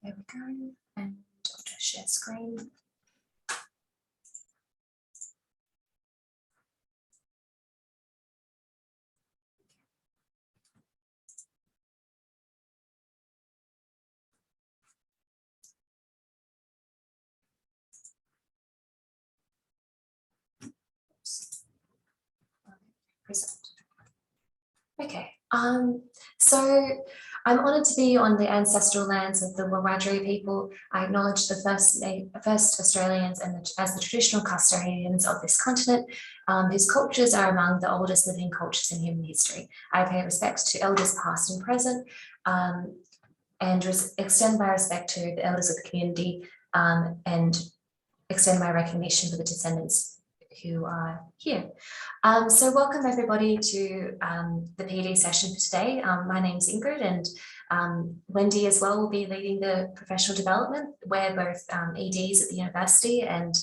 There we go. And I'll just share screen. Present. Okay, so I'm honoured to be on the ancestral lands of the Wiradjuri people. I acknowledge the first Australians and as the traditional custodians of this continent, whose cultures are among the oldest living cultures in human history. I pay respect to elders past and present, and extend my respect to the elders of the community, and extend my recognition for the descendants who are here. So welcome everybody to the PD session for today. My name's Ingrid, and Wendy as well will be leading the professional development. We're both EDs at the university, and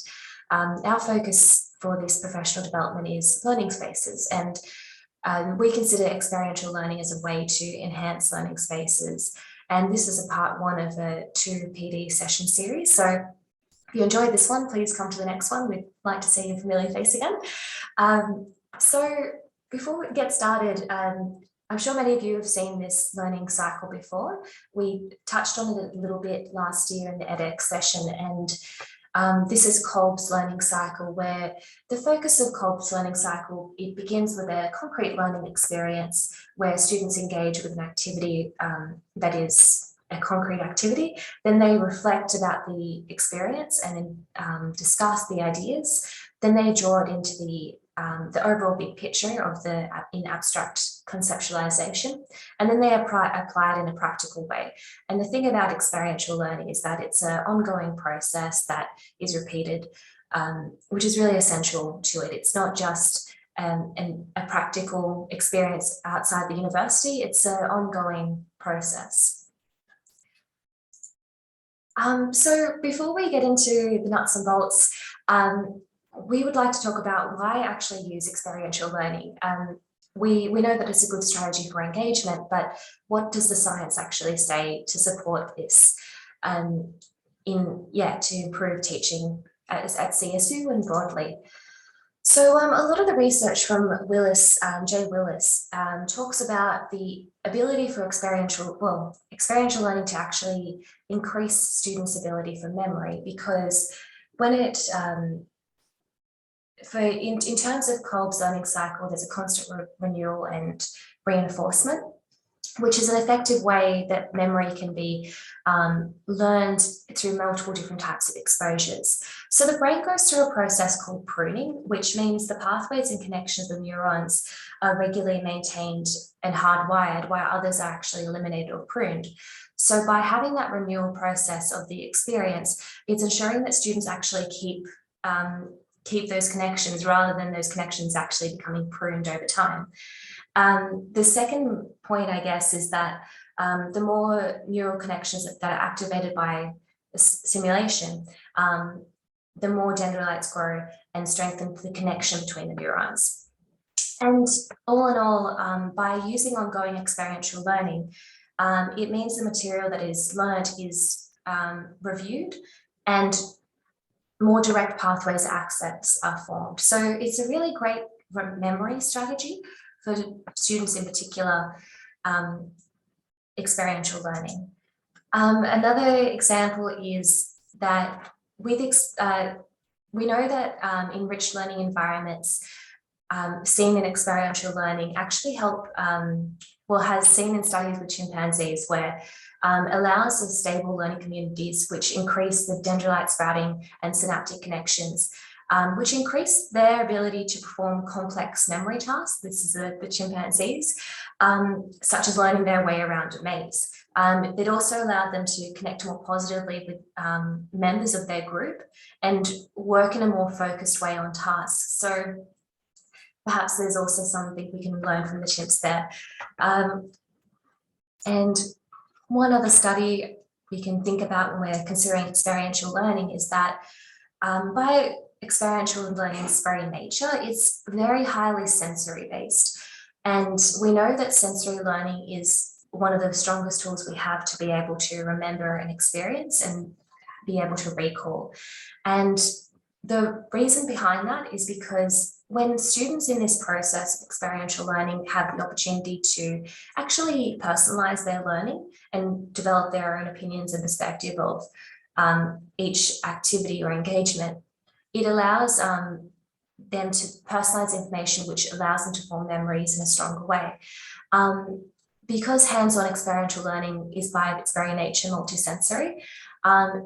our focus for this professional development is learning spaces, and we consider experiential learning as a way to enhance learning spaces. And this is a part one of a 2 PD session series. So if you enjoyed this one, please come to the next one. We'd like to see your familiar face again. So before we get started, I'm sure many of you have seen this learning cycle before. We touched on it a little bit last year in the edX session, and this is Kolb's learning cycle, where the focus of Kolb's learning cycle, it begins with a concrete learning experience where students engage with an activity that is a concrete activity. Then they reflect about the experience and discuss the ideas. Then they draw it into the overall big picture of the in abstract conceptualization, and then they apply it in a practical way. And the thing about experiential learning is that it's an ongoing process that is repeated, which is really essential to it. It's not just a practical experience outside the university, it's an ongoing process. So before we get into the nuts and bolts, we would like to talk about why actually use experiential learning. We know that it's a good strategy for engagement, but what does the science actually say to support this to improve teaching at CSU and broadly? So a lot of the research from Willis, J. Willis, talks about the ability for experiential learning to actually increase students' ability for memory, because when it, in terms of Kolb's learning cycle, there's a constant renewal and reinforcement, which is an effective way that memory can be learned through multiple different types of exposures. So the brain goes through a process called pruning, which means the pathways and connections of neurons are regularly maintained and hardwired, while others are actually eliminated or pruned. So by having that renewal process of the experience, it's ensuring that students actually keep those connections rather than those connections actually becoming pruned over time. The second point, I guess, is that the more neural connections that are activated by simulation, the more dendrites grow and strengthen the connection between the neurons. And all in all, by using ongoing experiential learning, it means the material that is learned is reviewed and more direct pathways access are formed. So it's a really great memory strategy for students in particular, experiential learning. Another example is that we know that enriched learning environments seen in experiential learning actually help, has seen in studies with chimpanzees where allows for stable learning communities, which increase the dendrite sprouting and synaptic connections, which increase their ability to perform complex memory tasks. This is the chimpanzees, such as learning their way around a maze. It also allowed them to connect more positively with members of their group and work in a more focused way on tasks. So perhaps there's also something we can learn from the chimps there. And one other study we can think about when we're considering experiential learning is that by experiential learning's very nature, it's very highly sensory based. And we know that sensory learning is one of the strongest tools we have to be able to remember an experience and be able to recall. And the reason behind that is because when students in this process of experiential learning have the opportunity to actually personalize their learning and develop their own opinions and perspective of each activity or engagement, it allows them to personalize information, which allows them to form memories in a stronger way. Because hands-on experiential learning is by its very nature multisensory,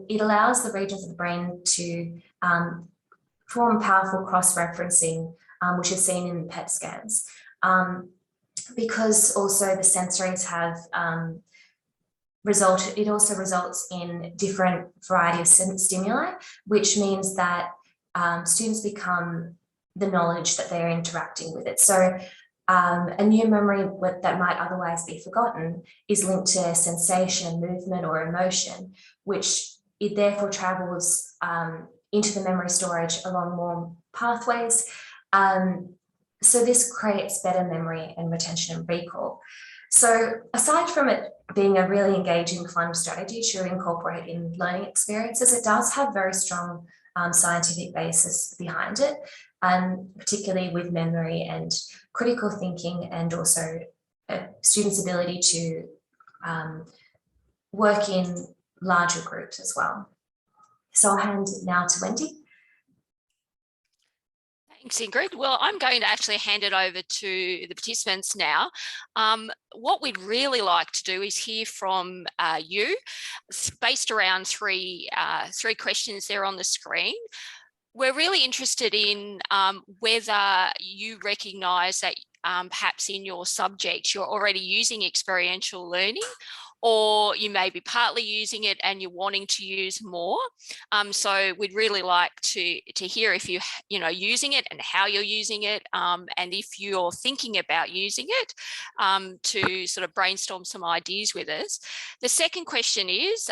it allows the regions of the brain to form powerful cross-referencing, which is seen in PET scans. Because also the sensories have it also results in different variety of stimuli, which means that students become the knowledge that they're interacting with it. So a new memory that might otherwise be forgotten is linked to sensation, movement, or emotion, which it therefore travels into the memory storage along more pathways. So this creates better memory and retention and recall. So aside from it being a really engaging, fun strategy to incorporate in learning experiences, it does have very strong scientific basis behind it, particularly with memory and critical thinking, and also students' ability to work in larger groups as well. So I'll hand it now to Wendy. Thanks, Ingrid. Well, I'm going to actually hand it over to the participants now. What we'd really like to do is hear from you. It's based around three questions there on the screen. We're really interested in whether you recognise that perhaps in your subject you're already using experiential learning, or you may be partly using it and you're wanting to use more. So we'd really like to hear if you're using it and how you're using it, and if you're thinking about using it, to sort of brainstorm some ideas with us. The second question is,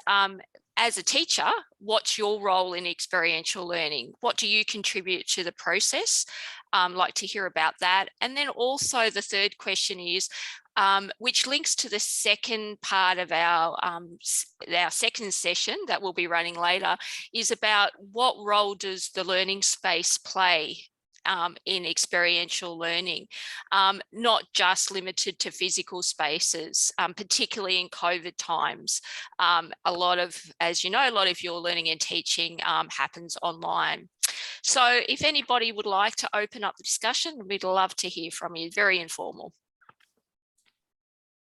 as a teacher, what's your role in experiential learning? What do you contribute to the process? Like to hear about that. And then also the third question is, which links to the second part of our second session that we'll be running later, is about what role does the learning space play in experiential learning, not just limited to physical spaces, particularly in COVID times. As you know, a lot of your learning and teaching happens online. So if anybody would like to open up the discussion, we'd love to hear from you. Very informal.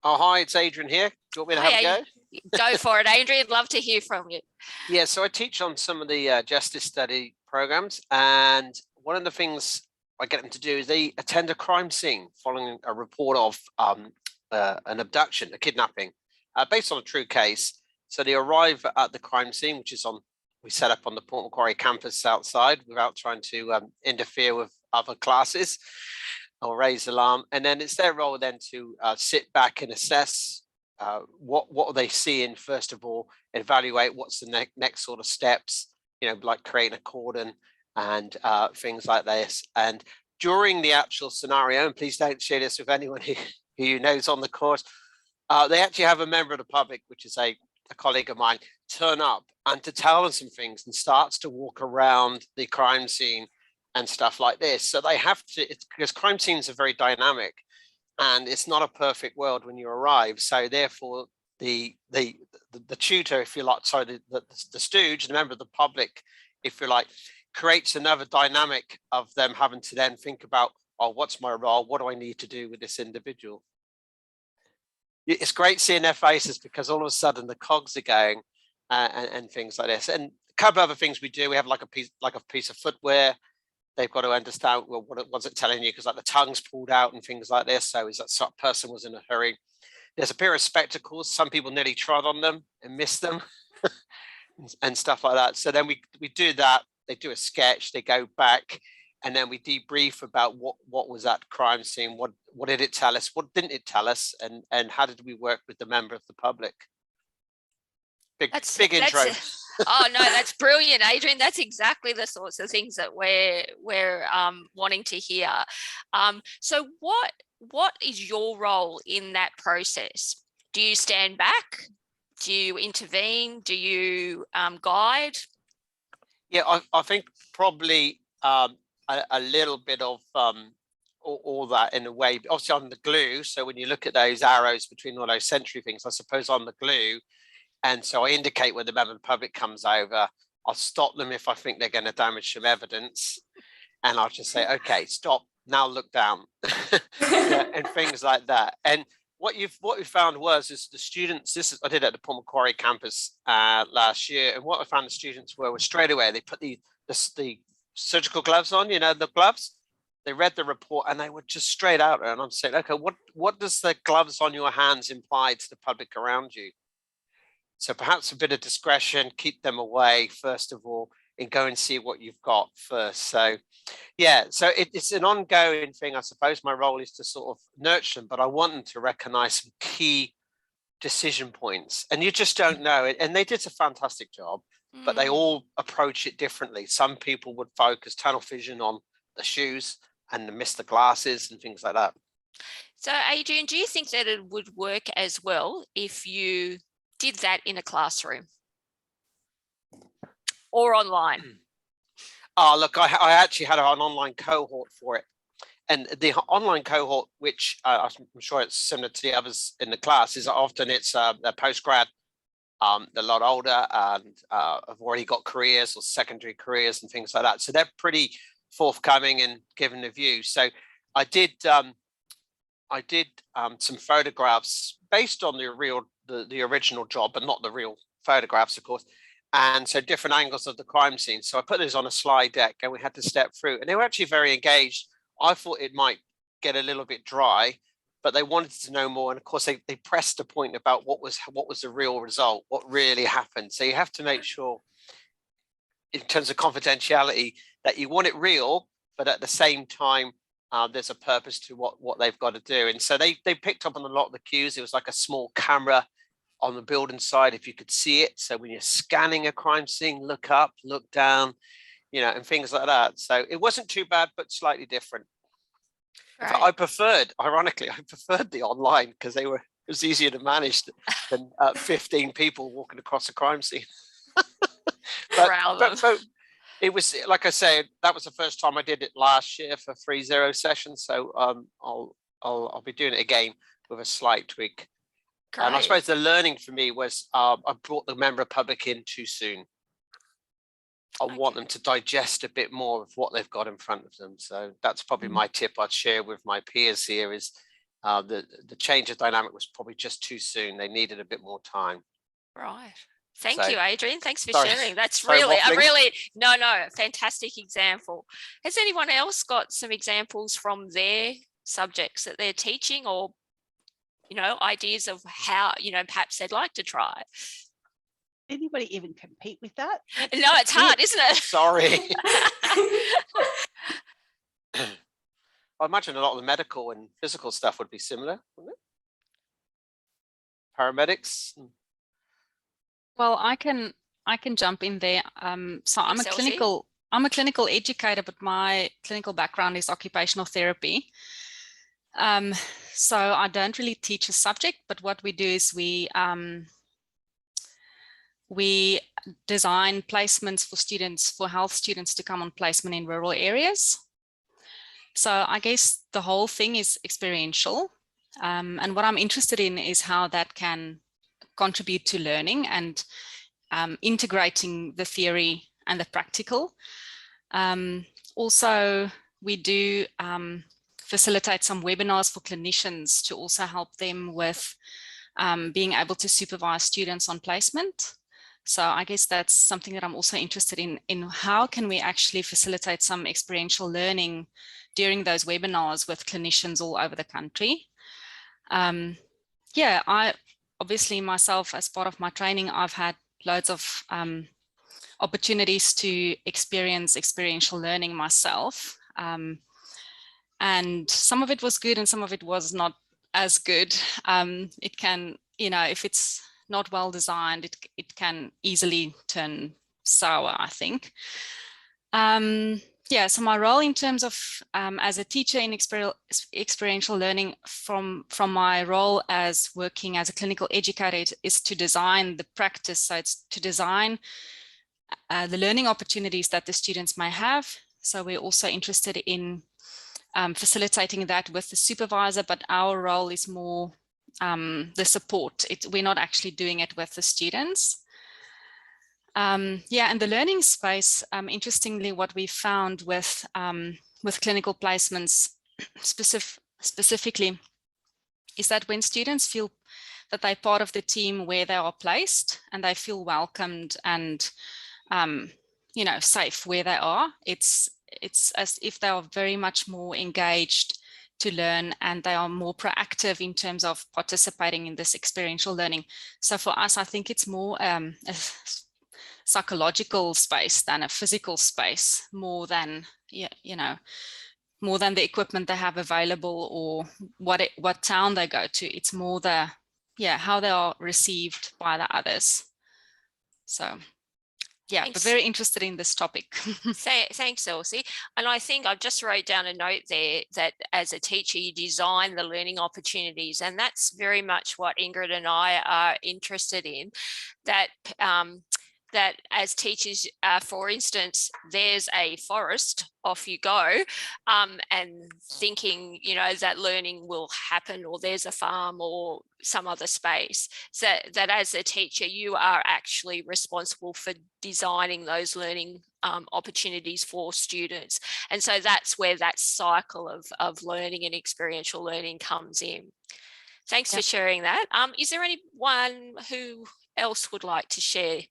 Oh, hi, it's Adrian here. Do you want me to have a go? Go for it, Adrian. Love to hear from you. Yeah, so I teach on some of the justice study programs, and one of the things I get them to do is they attend a crime scene following a report of an abduction, a kidnapping, based on a true case. So they arrive at the crime scene, which is we set up on the Port Macquarie campus outside without trying to interfere with other classes or raise alarm. And then it's their role then to sit back and assess what are they seeing, first of all, evaluate what's the next sort of steps, like creating a cordon and things like this. And during the actual scenario, and please don't share this with anyone who knows on the course, they actually have a member of the public, which is a colleague of mine, turn up and to tell them some things, and starts to walk around the crime scene and stuff like this. So they have to, because crime scenes are very dynamic and it's not a perfect world when you arrive. So therefore the tutor, if you like, sorry, the stooge, the member of the public, if you like, creates another dynamic of them having to then think about, oh, what's my role? What do I need to do with this individual? It's great seeing their faces, because all of a sudden the cogs are going and things like this. And a couple of other things we do, we have like a piece of footwear. They've got to understand, well, what was it telling you? Because like the tongue's pulled out and things like this. So is that sort of person was in a hurry? There's a pair of spectacles. Some people nearly trod on them and missed them and stuff like that. So then we do that. They do a sketch, they go back, and then we debrief about what was that crime scene, what did it tell us, what didn't it tell us, and how did we work with the member of the public. Big intro. Oh no, that's brilliant, Adrian. That's exactly the sorts of things that we're wanting to hear. So what is your role in that process? Do you stand back? Do you intervene? Do you guide? Yeah, I think probably a little bit of all that in a way. Obviously, I'm the glue. So when you look at those arrows between all those sensory things, I suppose I'm the glue. And so I indicate when the member of the public comes over. I'll stop them if I think they're going to damage some evidence. And I'll just say, okay, stop, now look down. Yeah, and things like that. And what we found was the students, I did it at the Port Macquarie campus last year. And what I found the students were straight away, they put the surgical gloves on, the gloves. They read the report and they were just straight out there. And I'm saying, okay, what does the gloves on your hands imply to the public around you? So perhaps a bit of discretion, keep them away, first of all, and go and see what you've got first. So, yeah, so it's an ongoing thing. I suppose my role is to sort of nurture them, but I want them to recognize some key decision points. And you just don't know it. And they did a fantastic job, but they all approach it differently. Some people would focus tunnel vision on the shoes and miss the glasses and things like that. So, Adrian, do you think that it would work as well if you did that in a classroom or online? Oh, look, I actually had an online cohort for it. And the online cohort, which I'm sure it's similar to the others in the class, is often it's a postgrad, they're a lot older and have already got careers or secondary careers and things like that. So they're pretty forthcoming and giving the view. So I did some photographs based on the original job, but not the real photographs, of course. And so different angles of the crime scene. So I put those on a slide deck and we had to step through, and they were actually very engaged. I thought it might get a little bit dry, but they wanted to know more. And of course, they pressed the point about what was the real result, what really happened. So you have to make sure, in terms of confidentiality, that you want it real, but at the same time, there's a purpose to what they've got to do. And so they picked up on a lot of the cues. It was like a small camera on the building side, if you could see it. So when you're scanning a crime scene, look up, look down, and things like that. So it wasn't too bad, but slightly different. Right. Ironically, I preferred the online because it was easier to manage than 15 people walking across a crime scene. but it was, like I say, that was the first time I did it last year for 3.0 sessions. So I'll be doing it again with a slight tweak. Great. And I suppose the learning for me was I brought the member of public in too soon. I want them to digest a bit more of what they've got in front of them. So that's probably my tip I'd share with my peers here is the change of dynamic was probably just too soon. They needed a bit more time. Right. Thank you, Adrian. Thanks for sharing. That's fantastic example. Has anyone else got some examples from their subjects that they're teaching, or ideas of how, perhaps they'd like to try? Anybody even compete with that? No, it's hard, isn't it? Sorry. I imagine a lot of the medical and physical stuff would be similar, wouldn't it? Paramedics. Well, I can jump in there. So I'm a clinical educator, but my clinical background is occupational therapy. So I don't really teach a subject, but what we do is we design placements for students, for health students to come on placement in rural areas. So I guess the whole thing is experiential. And what I'm interested in is how that can contribute to learning and integrating the theory and the practical. Also, we do facilitate some webinars for clinicians to also help them with being able to supervise students on placement. So I guess that's something that I'm also interested in how can we actually facilitate some experiential learning during those webinars with clinicians all over the country. Yeah, I obviously myself, as part of my training, I've had loads of opportunities to experience experiential learning myself. And some of it was good and some of it was not as good. It can, if it's not well designed, it can easily turn sour, I think. Yeah, yeah, so my role in terms of as a teacher in experiential learning from my role as working as a clinical educator is to design the practice. So it's to design the learning opportunities that the students may have. So we're also interested in facilitating that with the supervisor, but our role is more the support. We're not actually doing it with the students. Yeah, and the learning space, interestingly, what we found with clinical placements specifically is that when students feel that they're part of the team where they are placed and they feel welcomed and you know, safe where they are, it's as if they are very much more engaged to learn, and they are more proactive in terms of participating in this experiential learning. So for us, I think it's more a psychological space than a physical space, more than, you know, more than the equipment they have available or what town they go to. It's more the, yeah, how they are received by the others. So yeah, Thanks. but very interested in this topic. Thanks, Elsie. And I think I've just wrote down a note there that as a teacher, you design the learning opportunities. And that's very much what Ingrid and I are interested in, that that as teachers, for instance, there's a forest, off you go, and thinking, you know, that learning will happen, or there's a farm or some other space. So that as a teacher, you are actually responsible for designing those learning opportunities for students. And so that's where that cycle of learning and experiential learning comes in. Thanks for sharing that. Is there anyone who else would like to share?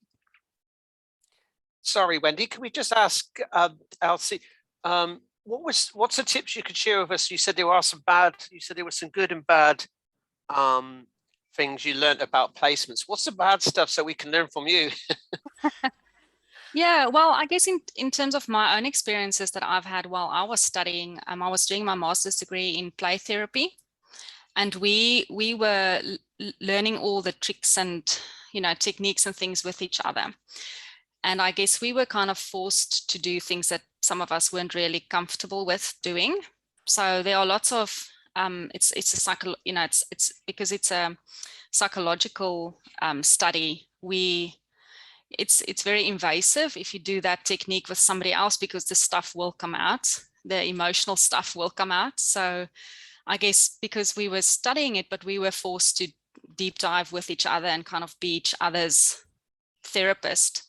Sorry, Wendy, can we just ask Elsie, what's the tips you could share with us? You said there were some good and bad things you learned about placements. What's the bad stuff so we can learn from you? Yeah, well, I guess in terms of my own experiences that I've had while I was studying, I was doing my master's degree in play therapy, and we were learning all the tricks and, you know, techniques and things with each other. And I guess we were kind of forced to do things that some of us weren't really comfortable with doing. So there are lots of it's a you know, it's because it's a psychological study. It's very invasive if you do that technique with somebody else, because the stuff will come out, the emotional stuff will come out. So I guess because we were studying it, but we were forced to deep dive with each other and kind of be each other's therapist.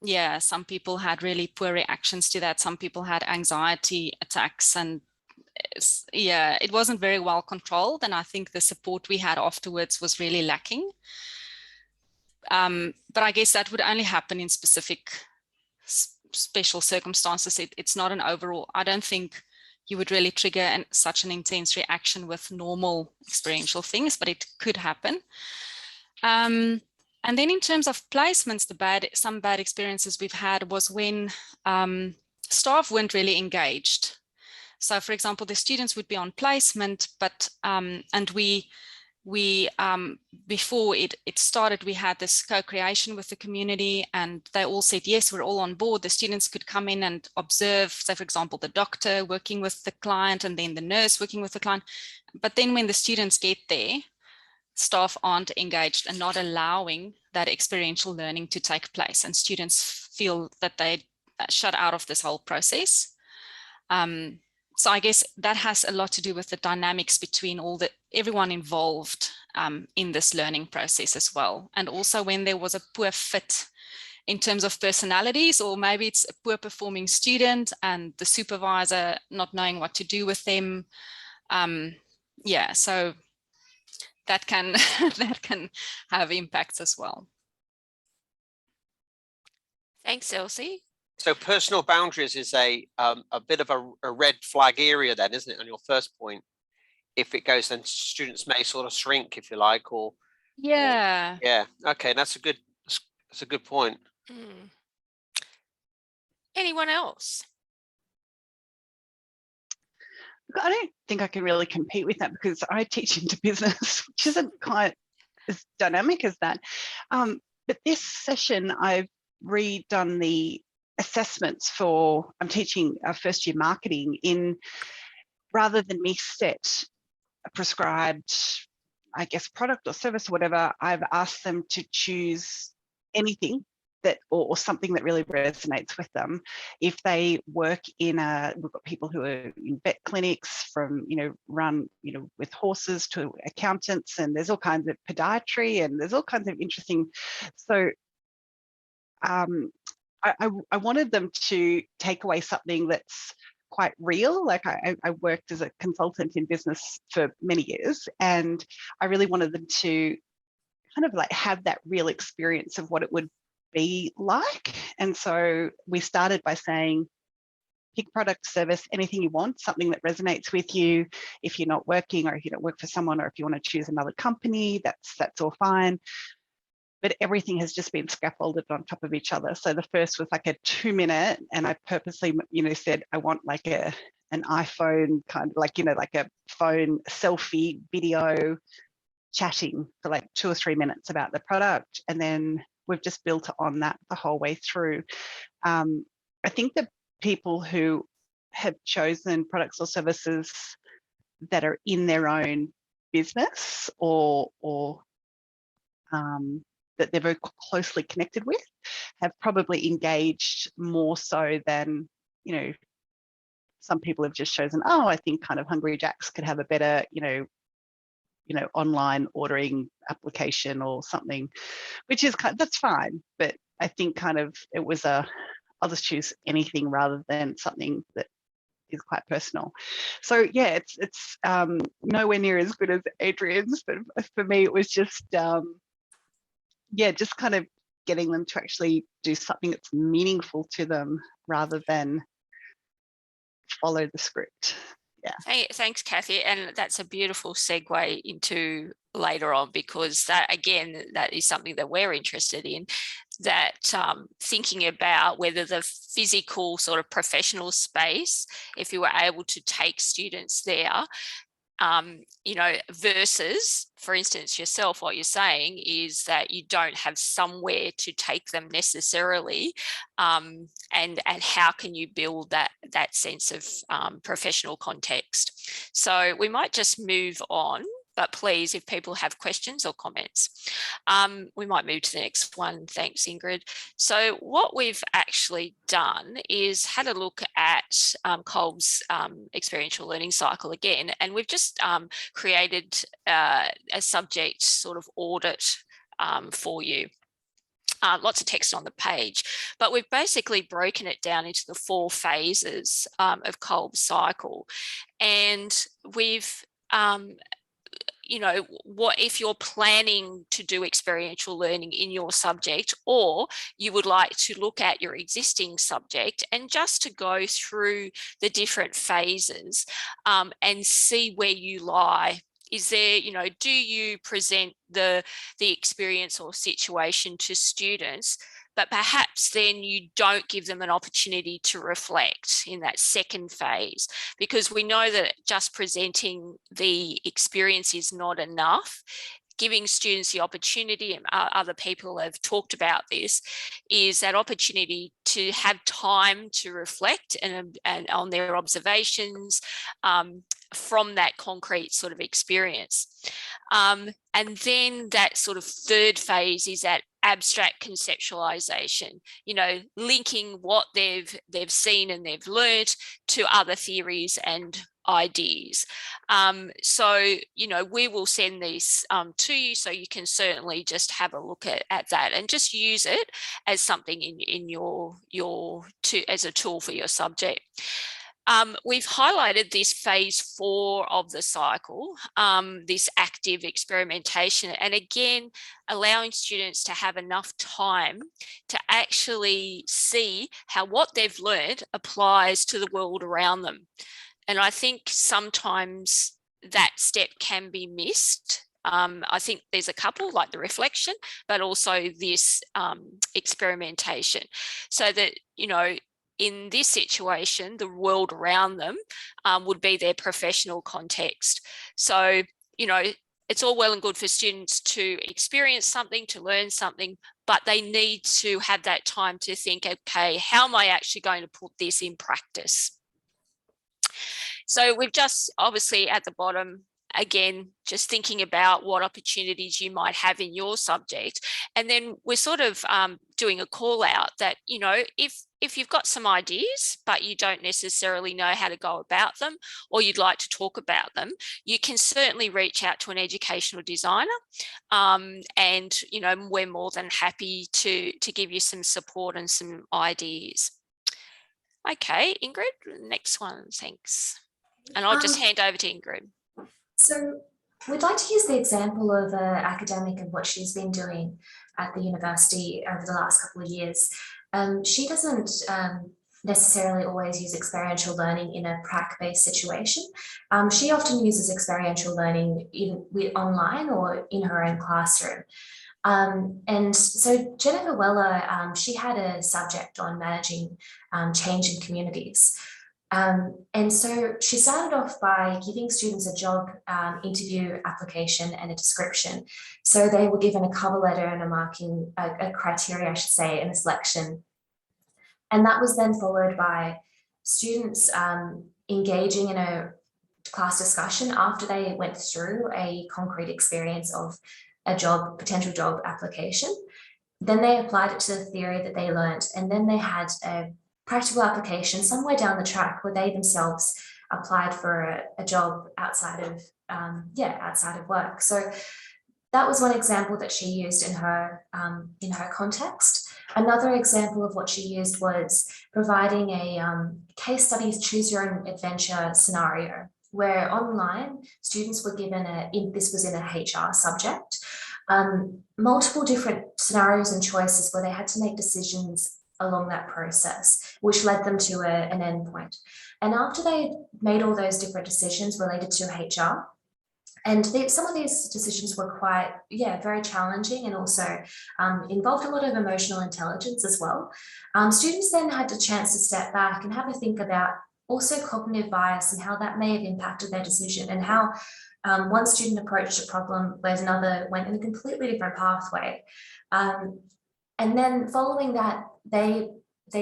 Yeah, some people had really poor reactions to that. Some people had anxiety attacks, and yeah, it wasn't very well controlled. And I think the support we had afterwards was really lacking. But I guess that would only happen in specific special circumstances. It's not an overall, I don't think you would really trigger such an intense reaction with normal experiential things, but it could happen. And then in terms of placements, some bad experiences we've had was when staff weren't really engaged. So for example, the students would be on placement, but and we before it started, we had this co-creation with the community, and they all said, yes, we're all on board. The students could come in and observe, say, for example, the doctor working with the client and then the nurse working with the client. But then when the students get there, staff aren't engaged and not allowing that experiential learning to take place, and students feel that they shut out of this whole process. So I guess that has a lot to do with the dynamics between everyone involved in this learning process as well. And also when there was a poor fit in terms of personalities, or maybe it's a poor performing student and the supervisor not knowing what to do with them. Yeah, so that can that can have impacts as well. Thanks, Elsie. So personal boundaries is a bit of a red flag area then, isn't it, on your first point? If it goes, then students may sort of shrink, if you like, or yeah. Yeah, okay, that's a good point. Anyone else? I don't think I can really compete with that, because I teach into business, which isn't quite as dynamic as that. But this session, I've redone the assessments for, I'm teaching first year marketing, in rather than me set a prescribed, I guess, product or service or whatever, I've asked them to choose anything that, or something that really resonates with them. If they work in we've got people who are in vet clinics, from, run, with horses, to accountants, and there's all kinds of podiatry, and there's all kinds of interesting. So I wanted them to take away something that's quite real. Like I worked as a consultant in business for many years, and I really wanted them to kind of like have that real experience of what it would be like. And so we started by saying, pick product, service, anything you want, something that resonates with you. If you're not working, or if you don't work for someone, or if you want to choose another company, that's all fine. But everything has just been scaffolded on top of each other. So the first was like a 2-minute, and I purposely, said I want like an iPhone kind of like, like a phone selfie video chatting for like 2 or 3 minutes about the product. And then we've just built on that the whole way through. I think the people who have chosen products or services that are in their own business, or that they're very closely connected with, have probably engaged more so than, some people have just chosen, I think kind of Hungry Jack's could have a better, online ordering application or something, which is that's fine. But I think kind of it was I'll just choose anything rather than something that is quite personal. So yeah, it's nowhere near as good as Adrian's, but for me it was just just kind of getting them to actually do something that's meaningful to them rather than follow the script. Yeah. Thanks, Kathy. And that's a beautiful segue into later on, because that, again, that is something that we're interested in, that thinking about whether the physical sort of professional space, if you were able to take students there, versus, for instance, yourself, what you're saying is that you don't have somewhere to take them necessarily, and how can you build that sense of professional context. So we might just move on, but please, if people have questions or comments, we might move to the next one. Thanks, Ingrid. So what we've actually done is had a look at Kolb's experiential learning cycle again, and we've just created a subject sort of audit for you. Lots of text on the page, but we've basically broken it down into the 4 phases of Kolb's cycle. And we've what if you're planning to do experiential learning in your subject, or you would like to look at your existing subject and just to go through the different phases and see where you lie. Is there, do you present the experience or situation to students, but perhaps then you don't give them an opportunity to reflect in that second phase, because we know that just presenting the experience is not enough. Giving students the opportunity, and other people have talked about this, is that opportunity to have time to reflect and on their observations from that concrete sort of experience. And then that sort of third phase is that abstract conceptualization, linking what they've seen and they've learned to other theories and ideas. So, we will send these to you, so you can certainly just have a look at that and just use it as something in as a tool for your subject. We've highlighted this phase 4 of the cycle, this active experimentation, and again, allowing students to have enough time to actually see how what they've learned applies to the world around them. And I think sometimes that step can be missed. I think there's a couple, like the reflection, but also this experimentation, so that, in this situation, the world around them would be their professional context. So, it's all well and good for students to experience something, to learn something, but they need to have that time to think, okay, how am I actually going to put this in practice? So we've just obviously at the bottom, again, just thinking about what opportunities you might have in your subject. And then we're sort of doing a call out that, you know, if you've got some ideas, but you don't necessarily know how to go about them, or you'd like to talk about them, you can certainly reach out to an educational designer. And, you know, we're more than happy to give you some support and some ideas. Okay, Ingrid, next one, thanks. And I'll just hand over to Ingrid. So we'd like to use the example of an academic and what she's been doing at the university over the last couple of years. She doesn't necessarily always use experiential learning in a prac-based situation. She often uses experiential learning online or in her own classroom. And so Jennifer Weller, she had a subject on managing change in communities. And so she started off by giving students a job interview application and a description. So they were given a cover letter and a criteria, I should say, and a selection. And that was then followed by students engaging in a class discussion after they went through a concrete experience of a potential job application. Then they applied it to the theory that they learned, and then they had a practical application somewhere down the track where they themselves applied for a job outside of work. So that was one example that she used in her context. Another example of what she used was providing a case studies choose your own adventure scenario, where online students were given this was in a HR subject, multiple different scenarios and choices where they had to make decisions along that process, which led them to an endpoint. And after they made all those different decisions related to HR, and some of these decisions were quite, very challenging and also involved a lot of emotional intelligence as well. Students then had the chance to step back and have a think about also cognitive bias and how that may have impacted their decision, and how one student approached a problem whereas another went in a completely different pathway. And then following that, they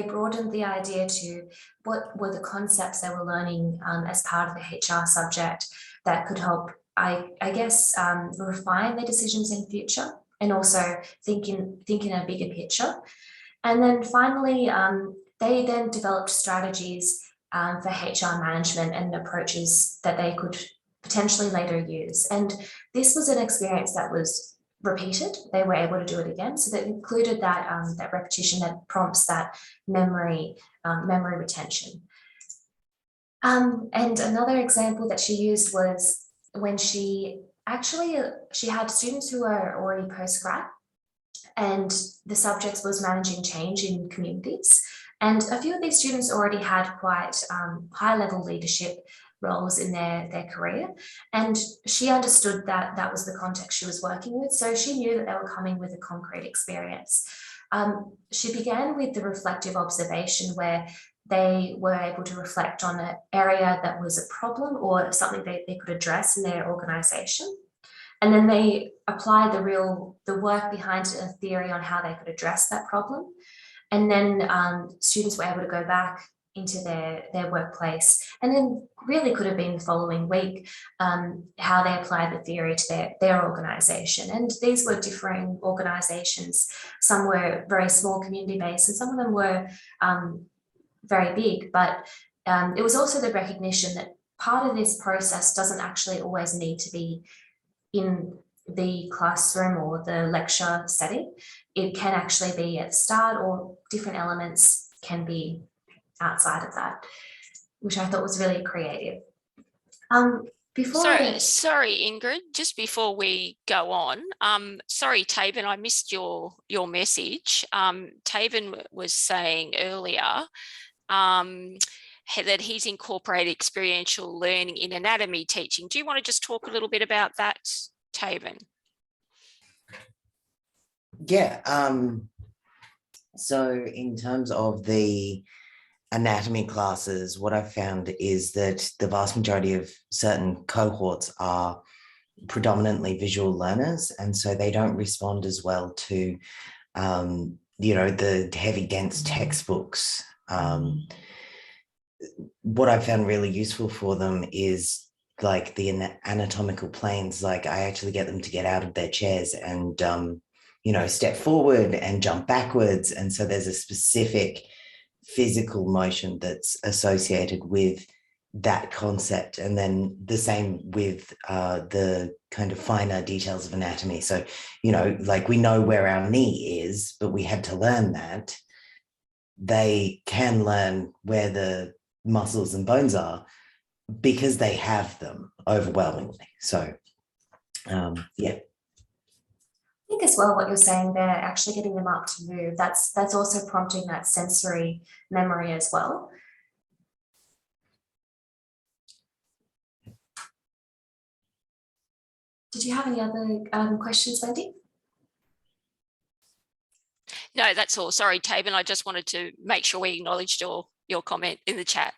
broadened the idea to what were the concepts they were learning as part of the HR subject that could help, I guess, refine their decisions in future, and also think in a bigger picture. And then finally, they then developed strategies for HR management and approaches that they could potentially later use. And this was an experience that was repeated. They were able to do it again. So that included that repetition that prompts that memory retention. And another example that she used was when she had students who were already post-grad, and the subject was managing change in communities. And a few of these students already had quite high-level leadership roles in their career, and she understood that that was the context she was working with, so she knew that they were coming with a concrete experience. She began with the reflective observation, where they were able to reflect on an area that was a problem or something they could address in their organisation, and then they applied the work behind a theory on how they could address that problem. And then students were able to go back into their workplace, and then really could have been the following week how they applied the theory to their organisation. And these were differing organisations. Some were very small community based, and some of them were very big, but it was also the recognition that part of this process doesn't actually always need to be in the classroom or the lecture setting. It can actually be at the start, or different elements can be outside of that, which I thought was really creative. Sorry, Ingrid, just before we go on, sorry, Taban, I missed your message. Taban was saying earlier that he's incorporated experiential learning in anatomy teaching. Do you want to just talk a little bit about that, Taban? Yeah, so in terms of the anatomy classes, what I've found is that the vast majority of certain cohorts are predominantly visual learners, and so they don't respond as well to, the heavy, dense textbooks. What I found really useful for them is like the anatomical planes. Like I actually get them to get out of their chairs and, step forward and jump backwards. And so there's a specific physical motion that's associated with that concept. And then the same with the kind of finer details of anatomy. So, like we know where our knee is, but we had to learn that. They can learn where the muscles and bones are because they have them overwhelmingly. So, yeah. I think as well what you're saying there, actually getting them up to move, that's also prompting that sensory memory as well. Did you have any other questions, Wendy? No, that's all. Sorry, Taban, I just wanted to make sure we acknowledged your comment in the chat.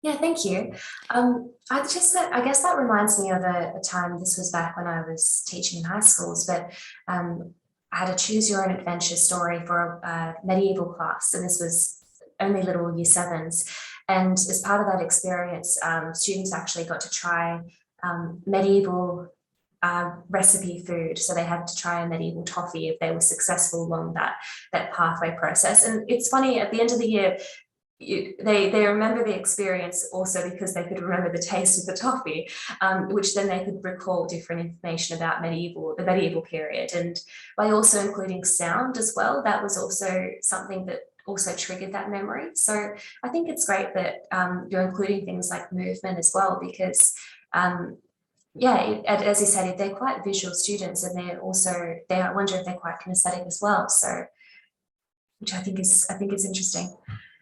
Yeah, thank you. I guess that reminds me of a time, this was back when I was teaching in high schools, but I had a choose your own adventure story for a medieval class, and this was only little year 7s. And as part of that experience, students actually got to try medieval recipe food. So they had to try a medieval toffee if they were successful along that pathway process. And it's funny, at the end of the year, they remember the experience also because they could remember the taste of the toffee, which then they could recall different information about the medieval period. And by also including sound as well, that was also something that also triggered that memory. So I think it's great that you're including things like movement as well, because as you said, if they're quite visual students, and I wonder if they're quite kinesthetic as well. So, which I think is interesting.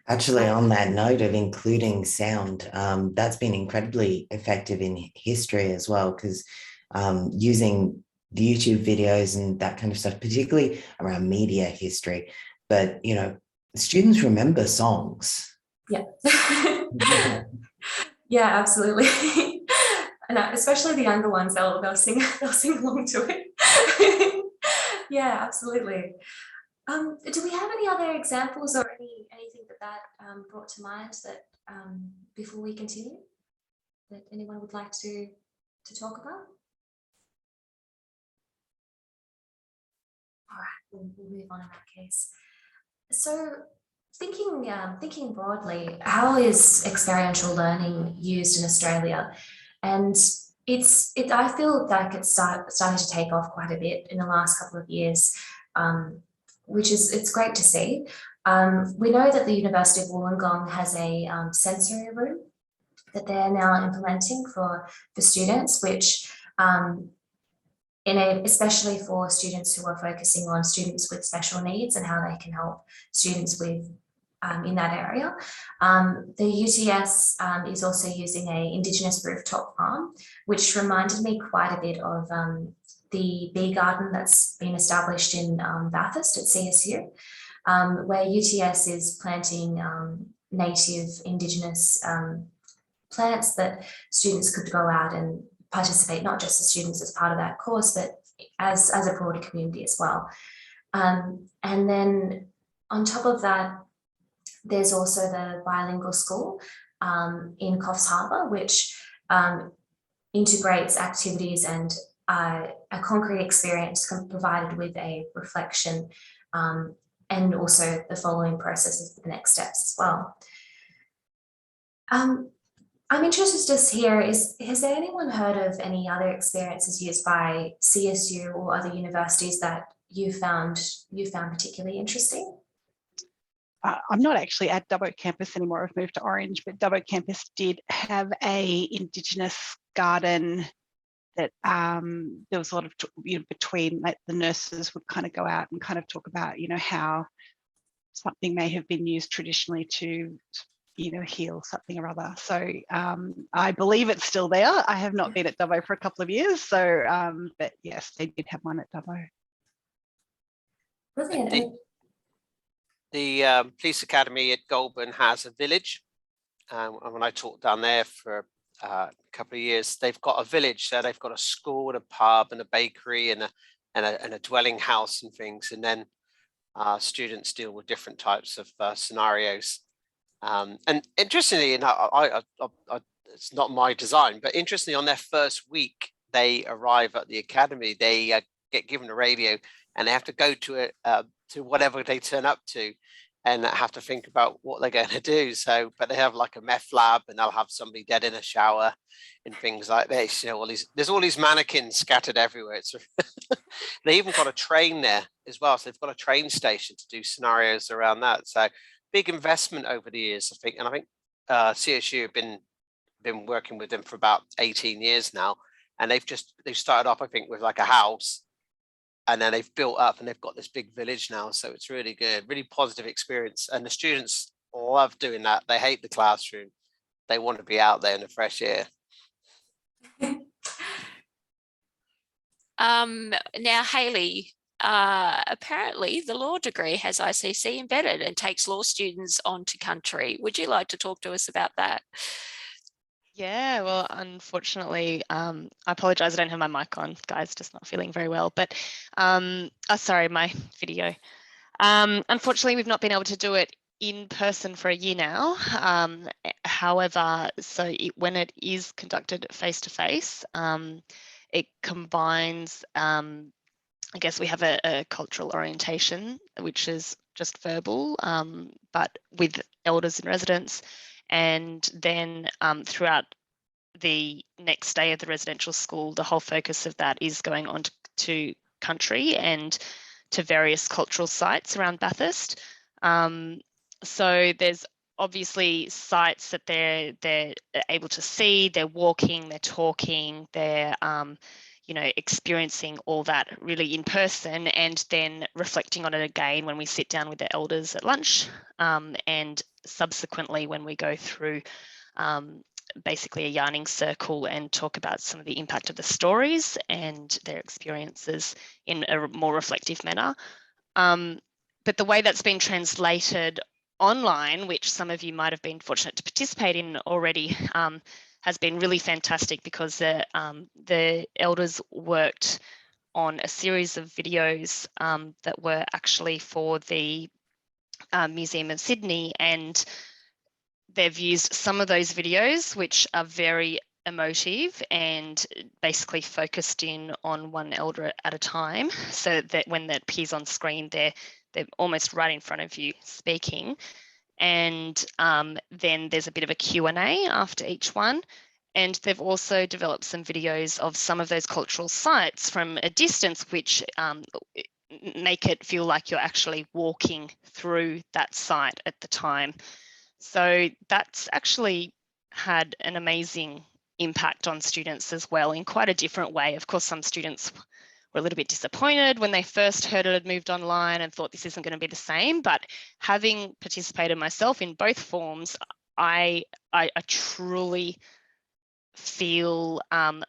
Actually, on that note of including sound, that's been incredibly effective in history as well, because using the YouTube videos and that kind of stuff, particularly around media history, but, students remember songs. Yeah. Yeah, absolutely. And especially the younger ones, they'll sing along to it. Yeah, absolutely. Do we have any other examples or anything that brought to mind that before we continue, that anyone would like to talk about? All right, we'll move on in that case. So thinking broadly, how is experiential learning used in Australia? And I feel like it's starting to take off quite a bit in the last couple of years, which it's great to see. We know that the University of Wollongong has a sensory room that they're now implementing for students, which especially for students who are focusing on students with special needs and how they can help students with in that area. The UTS is also using an Indigenous rooftop farm, which reminded me quite a bit of the bee garden that's been established in Bathurst at CSU, where UTS is planting native Indigenous plants that students could go out and participate, not just the students as part of that course, but as a broader community as well. And then on top of that, there's also the bilingual school in Coffs Harbour, which integrates activities and a concrete experience provided with a reflection and also the following processes for the next steps as well. I'm interested to hear, has there anyone heard of any other experiences used by CSU or other universities that you found particularly interesting? I'm not actually at Dubbo campus anymore. I've moved to Orange, but Dubbo campus did have a Indigenous garden that there was a lot of, between, like, the nurses would kind of go out and kind of talk about, how something may have been used traditionally to, heal something or other. So I believe it's still there. I have not been at Dubbo for a couple of years. So, but yes, they did have one at Dubbo. Brilliant. The police academy at Goulburn has a village. And when I taught down there for couple of years, they've got a village. So they've got a school and a pub and a bakery and a dwelling house and things. And then students deal with different types of scenarios. And interestingly, and it's not my design, but interestingly, on their first week, they arrive at the academy. They get given a radio, and they have to go to it to whatever they turn up to, and have to think about what they're going to do. So, but they have like a meth lab, and they'll have somebody dead in a shower, and things like this. You know, there's all these mannequins scattered everywhere. It's they even got a train there as well. So they've got a train station to do scenarios around that. So big investment over the years, I think. And I think CSU have been working with them for about 18 years now, and they've started off, I think, with like a house. And then they've built up and they've got this big village now. So it's really good, really positive experience. And the students love doing that. They hate the classroom. They want to be out there in the fresh air. Now, Hayley, apparently the law degree has ICC embedded and takes law students onto country. Would you like to talk to us about that? Yeah, well, unfortunately, I apologize, I don't have my mic on, guys, just not feeling very well, but sorry, my video. Unfortunately, we've not been able to do it in person for a year now. However, when it is conducted face-to-face, it combines, I guess we have a cultural orientation, which is just verbal, but with elders in residence. And then throughout the next day of the residential school, the whole focus of that is going on to country and to various cultural sites around Bathurst. So there's obviously sites that they're able to see, they're walking, they're talking, they're experiencing all that really in person, and then reflecting on it again when we sit down with the elders at lunch, and subsequently when we go through basically a yarning circle and talk about some of the impact of the stories and their experiences in a more reflective manner. But the way that's been translated online, which some of you might have been fortunate to participate in already, has been really fantastic, because the elders worked on a series of videos that were actually for the Museum of Sydney, and they've used some of those videos, which are very emotive and basically focused in on one elder at a time, so that when that appears on screen, they're almost right in front of you speaking. And then there's a bit of a Q&A after each one. And they've also developed some videos of some of those cultural sites from a distance, which make it feel like you're actually walking through that site at the time. So that's actually had an amazing impact on students as well, in quite a different way. Of course, some students were a little bit disappointed when they first heard it had moved online and thought this isn't going to be the same. But having participated myself in both forms, I truly feel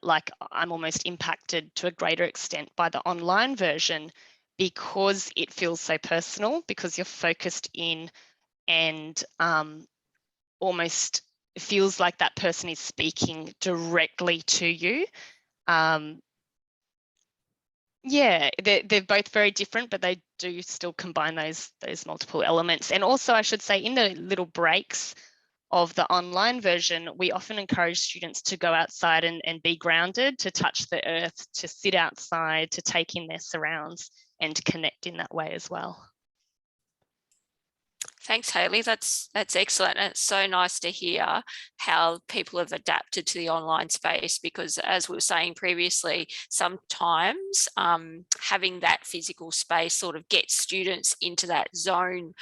like I'm almost impacted to a greater extent by the online version, because it feels so personal, because you're focused in, and almost feels like that person is speaking directly to you. Yeah, they're both very different, but they do still combine those multiple elements. And also, I should say, in the little breaks of the online version, we often encourage students to go outside and be grounded, to touch the earth, to sit outside, to take in their surrounds, and to connect in that way as well. Thanks, Hayley. That's excellent. And it's so nice to hear how people have adapted to the online space, because as we were saying previously, sometimes having that physical space sort of gets students into that zone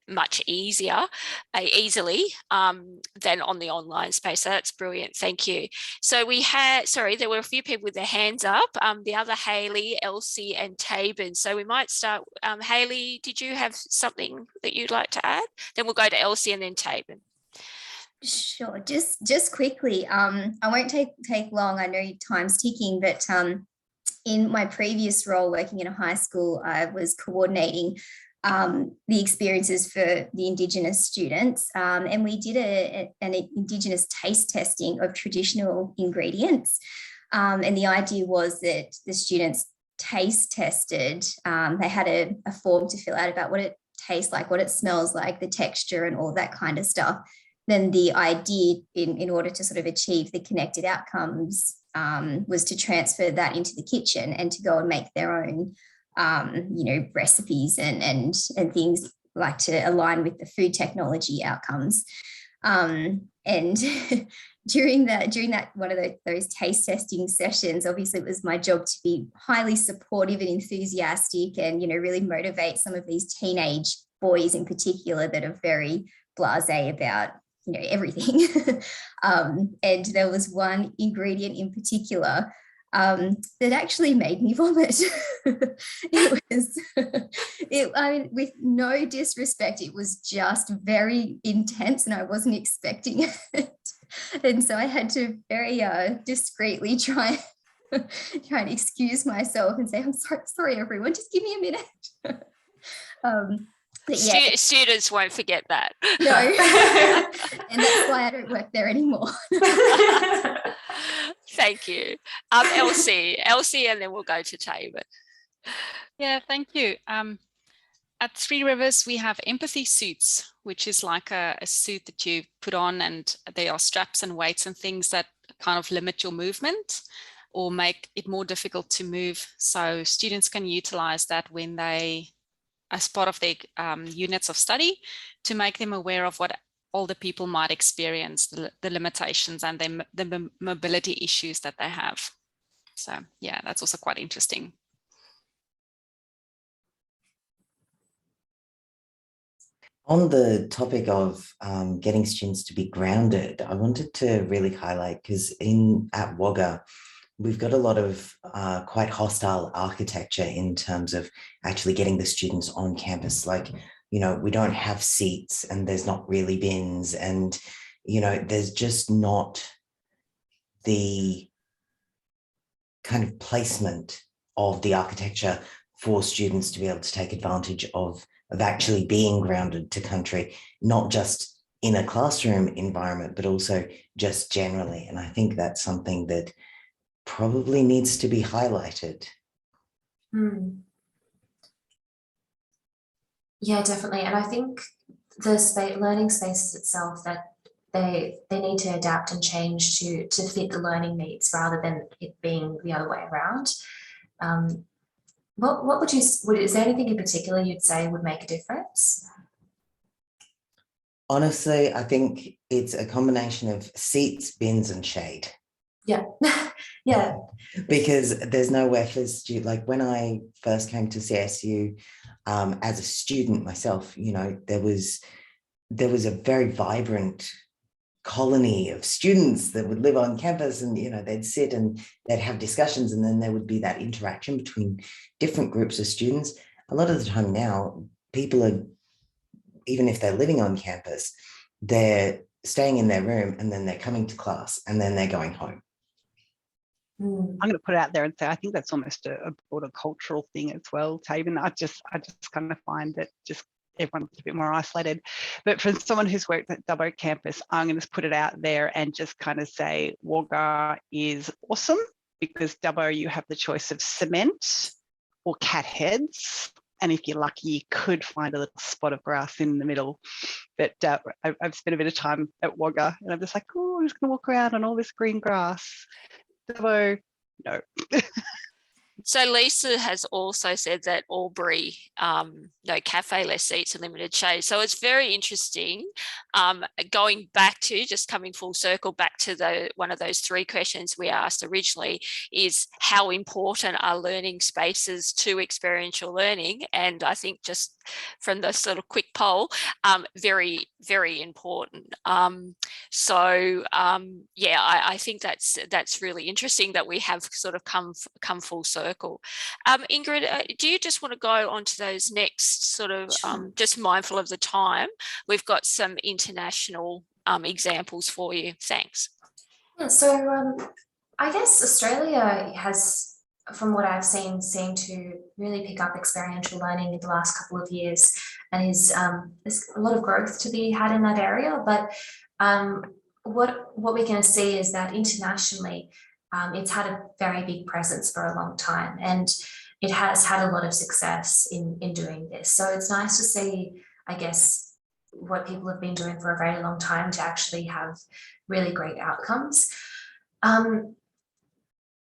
much easily than on the online space. So that's brilliant. Thank you. So we had, there were a few people with their hands up. The other Hayley, Elsie and Tabin. So we might start, Hayley, did you have something that you'd like to add? Then we'll go to Elsie and then Tabin. Sure, just quickly, I won't take long. I know time's ticking, but in my previous role working in a high school, I was coordinating the experiences for the Indigenous students. And we did an Indigenous taste testing of traditional ingredients. And the idea was that the students taste tested, they had a form to fill out about what it tastes like, what it smells like, the texture and all that kind of stuff. Then the idea in order to sort of achieve the connected outcomes was to transfer that into the kitchen and to go and make their own recipes and things like to align with the food technology outcomes. And during that one of those taste testing sessions, obviously it was my job to be highly supportive and enthusiastic and, really motivate some of these teenage boys in particular that are very blasé about, everything. And there was one ingredient in particular that actually made me vomit. With no disrespect, it was just very intense and I wasn't expecting it. And so I had to very discreetly try and excuse myself and say, I'm sorry everyone, just give me a minute. Yeah. Students won't forget that. No. And that's why I don't work there anymore. Thank you. Elsie, and then we'll go to Tabor. Yeah, thank you. At Three Rivers, we have empathy suits, which is like a suit that you put on, and there are straps and weights and things that kind of limit your movement or make it more difficult to move. So students can utilize that when they, as part of their units of study, to make them aware of what older people might experience, the limitations and the mobility issues that they have. So yeah, that's also quite interesting. On the topic of getting students to be grounded, I wanted to really highlight, because at Wagga, we've got a lot of quite hostile architecture in terms of actually getting the students on campus. Like, we don't have seats and there's not really bins, and, there's just not the kind of placement of the architecture for students to be able to take advantage of actually being grounded to country, not just in a classroom environment, but also just generally. And I think that's something that probably needs to be highlighted. Yeah, definitely. And I think the learning spaces itself, that they need to adapt and change to fit the learning needs rather than it being the other way around. What is there anything in particular you'd say would make a difference? Honestly, I think it's a combination of seats, bins, and shade. Yeah. Yeah. Because there's nowhere for students. Like when I first came to CSU as a student myself, there was a very vibrant colony of students that would live on campus, and they'd sit and they'd have discussions, and then there would be that interaction between different groups of students. A lot of the time now, people are, even if they're living on campus, they're staying in their room and then they're coming to class and then they're going home. I'm going to put it out there and say I think that's almost a broader cultural thing as well, Taven. I just kind of find that just everyone's a bit more isolated. But for someone who's worked at Dubbo campus, I'm going to put it out there and just kind of say Wagga is awesome, because Dubbo, you have the choice of cement or cat heads. And if you're lucky, you could find a little spot of grass in the middle. But I've spent a bit of time at Wagga and I'm just like, oh, I'm just going to walk around on all this green grass. Dubbo, no. So Lisa has also said that Albury, no cafe, less seats and limited shade. So it's very interesting. Going back to, just coming full circle back to one of those three questions we asked originally, is how important are learning spaces to experiential learning? And I think just from the sort of quick poll, very, very important. Yeah, I think that's really interesting that we have sort of come full circle. Ingrid, do you just want to go on to those next sort of, just mindful of the time, we've got some international examples for you. Thanks. Yeah, so I guess Australia has from what I've seen, seem to really pick up experiential learning in the last couple of years, and there's a lot of growth to be had in that area. But what we're going to see is that internationally, it's had a very big presence for a long time, and it has had a lot of success in doing this. So it's nice to see, I guess, what people have been doing for a very long time to actually have really great outcomes.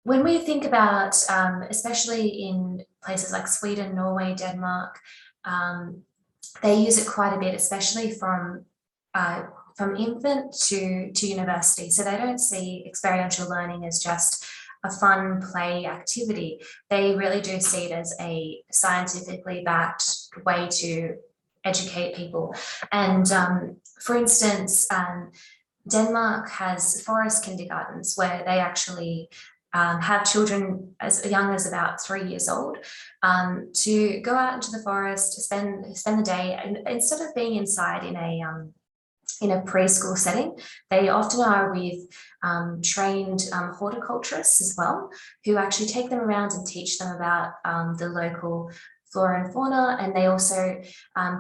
When we think about, especially in places like Sweden, Norway, Denmark, they use it quite a bit, especially from infant to university. So they don't see experiential learning as just a fun play activity. They really do see it as a scientifically backed way to educate people. And for instance, Denmark has forest kindergartens where they actually have children as young as about 3 years old to go out into the forest, spend the day, and instead of being inside in a preschool setting, they often are with trained horticulturists as well, who actually take them around and teach them about the local flora and fauna, and they also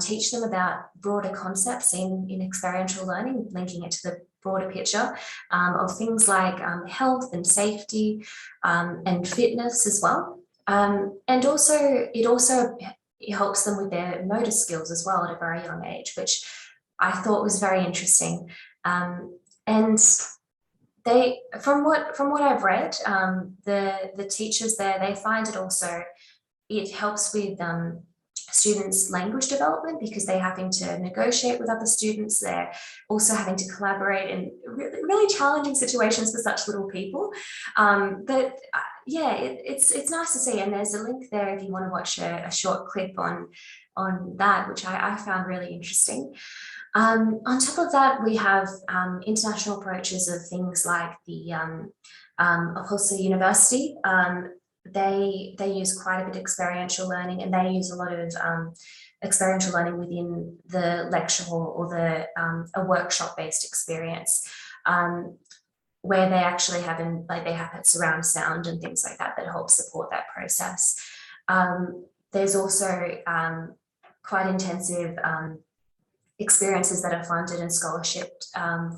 teach them about broader concepts in experiential learning, linking it to the broader picture of things like health and safety and fitness as well. And also, it helps them with their motor skills as well at a very young age, which I thought was very interesting. And they, from what I've read, the teachers there, they find it helps with students' language development, because they're having to negotiate with other students. They're also having to collaborate in really challenging situations for such little people. But yeah, it's nice to see. And there's a link there if you want to watch a short clip on that, which I found really interesting. On top of that, we have international approaches of things like the Upholstery University. They use quite a bit of experiential learning, and they use a lot of experiential learning within the lecture hall or a workshop-based experience, where they actually have they have surround sound and things like that help support that process. There's also quite intensive experiences that are funded and scholarship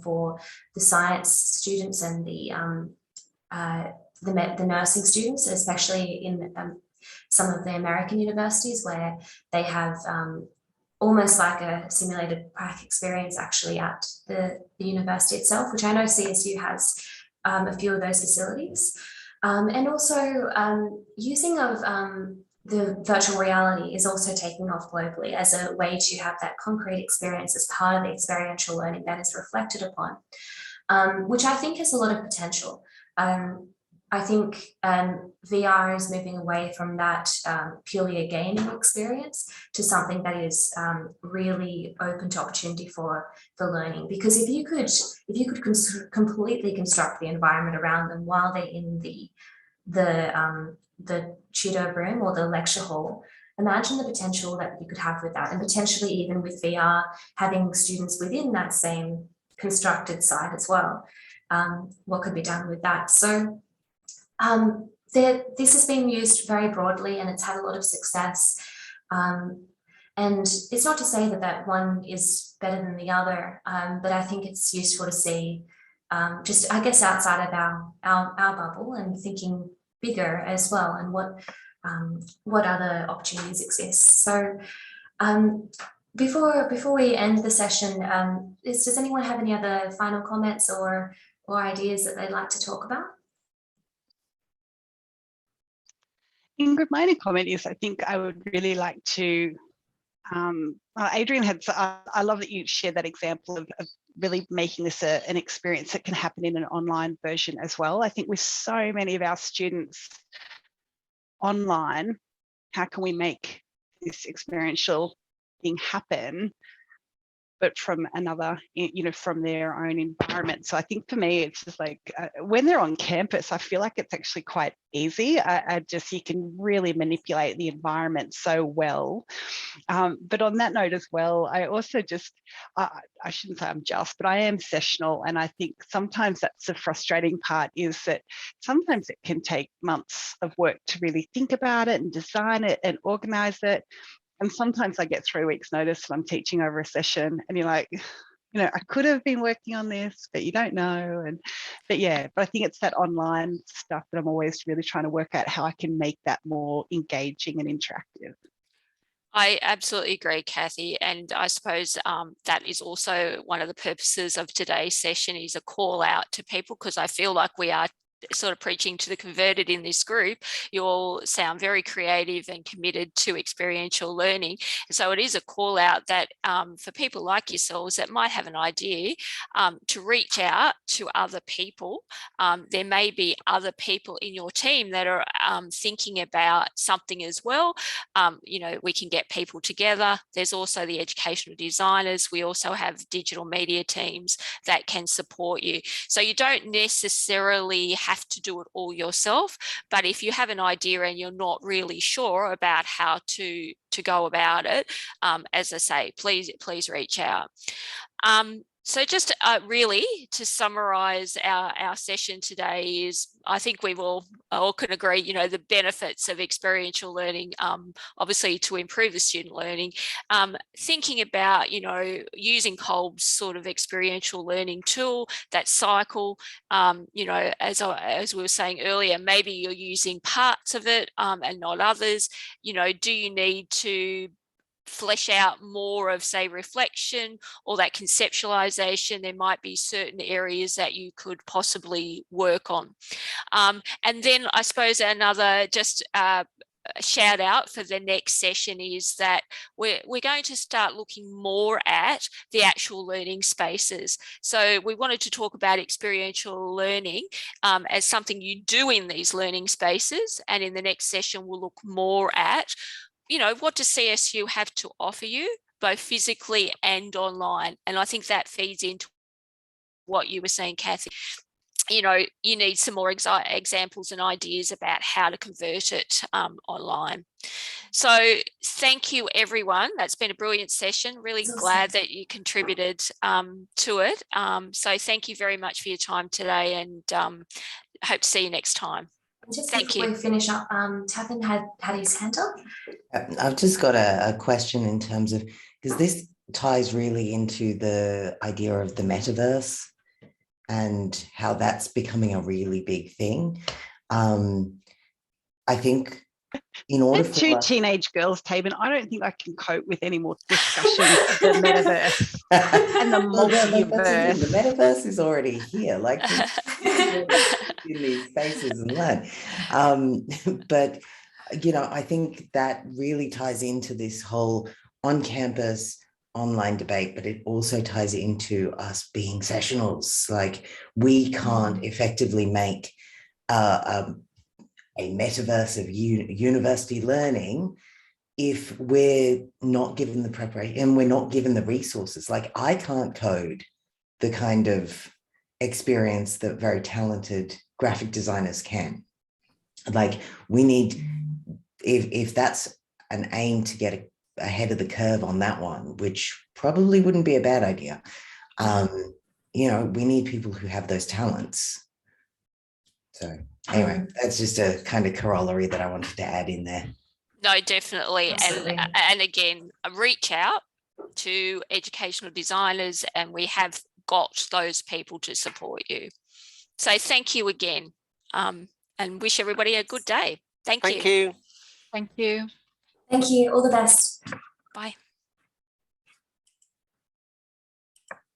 for the science students and the nursing students, especially in some of the American universities, where they have almost like a simulated prac experience actually at the university itself, which I know CSU has a few of those facilities. And also using of the virtual reality is also taking off globally as a way to have that concrete experience as part of the experiential learning that is reflected upon, which I think has a lot of potential. I think VR is moving away from that purely a gaming experience to something that is really open to opportunity for learning. Because if you could completely construct the environment around them while they're in the tutor room or the lecture hall, imagine the potential that you could have with that, and potentially even with VR, having students within that same constructed site as well. What could be done with that? So this has been used very broadly, and it's had a lot of success. And it's not to say that one is better than the other, but I think it's useful to see just, I guess, outside of our bubble and thinking bigger as well, and what other opportunities exist. So before we end the session, does anyone have any other final comments or ideas that they'd like to talk about? Ingrid, my only comment is I think I would really like to, Adrian had, I love that you shared that example of really making this an experience that can happen in an online version as well. I think with so many of our students online, how can we make this experiential thing happen but from another, from their own environment. So I think for me, it's just like when they're on campus, I feel like it's actually quite easy. You can really manipulate the environment so well. But on that note as well, I also I shouldn't say I'm just, but I am sessional. And I think sometimes that's the frustrating part, is that sometimes it can take months of work to really think about it and design it and organize it. And sometimes I get 3 weeks notice and I'm teaching over a session and you're like, I could have been working on this, but you don't know. But I think it's that online stuff that I'm always really trying to work out how I can make that more engaging and interactive. I absolutely agree, Kathy. And I suppose that is also one of the purposes of today's session, is a call out to people, because I feel like we are sort of preaching to the converted in this group. You all sound very creative and committed to experiential learning. So it is a call out that for people like yourselves that might have an idea, to reach out to other people. There may be other people in your team that are thinking about something as well. We can get people together. There's also the educational designers. We also have digital media teams that can support you. So you don't necessarily have to do it all yourself, but if you have an idea and you're not really sure about how to go about it, as I say, please reach out. So just really to summarize our session today is, I think we all can agree, the benefits of experiential learning, obviously to improve the student learning, thinking about, using Kolb's sort of experiential learning tool, that cycle, as we were saying earlier, maybe you're using parts of it and not others. Do you need to flesh out more of, say, reflection or that conceptualization? There might be certain areas that you could possibly work on. And then I suppose another shout out for the next session is that we're going to start looking more at the actual learning spaces. So we wanted to talk about experiential learning as something you do in these learning spaces. And in the next session, we'll look more at what does CSU have to offer you, both physically and online? And I think that feeds into what you were saying, Kathy. You need some more examples and ideas about how to convert it online. So thank you, everyone. That's been a brilliant session. Really glad that you contributed to it. So thank you very much for your time today, and hope to see you next time. Just Thank before you. we finish up, Tappan had his hand up. I've just got a question in terms of, because this ties really into the idea of the metaverse and how that's becoming a really big thing. I think in order for two teenage girls, Taban, I don't think I can cope with any more discussion of the metaverse and the multiverse. The metaverse is already here. Like in these spaces and learn. But I think that really ties into this whole on-campus online debate, but it also ties into us being sessionals. Like, we can't effectively make a metaverse of university learning if we're not given the preparation and we're not given the resources. Like, I can't code the kind of experience that very talented graphic designers can. Like, we need, if that's an aim to get ahead of the curve on that one, which probably wouldn't be a bad idea, we need people who have those talents. So anyway, that's just a kind of corollary that I wanted to add in there. No, definitely. And again, reach out to educational designers, and we have got those people to support you. So thank you again, and wish everybody a good day. Thank you. Thank you. Thank you. Thank you. All the best. Bye.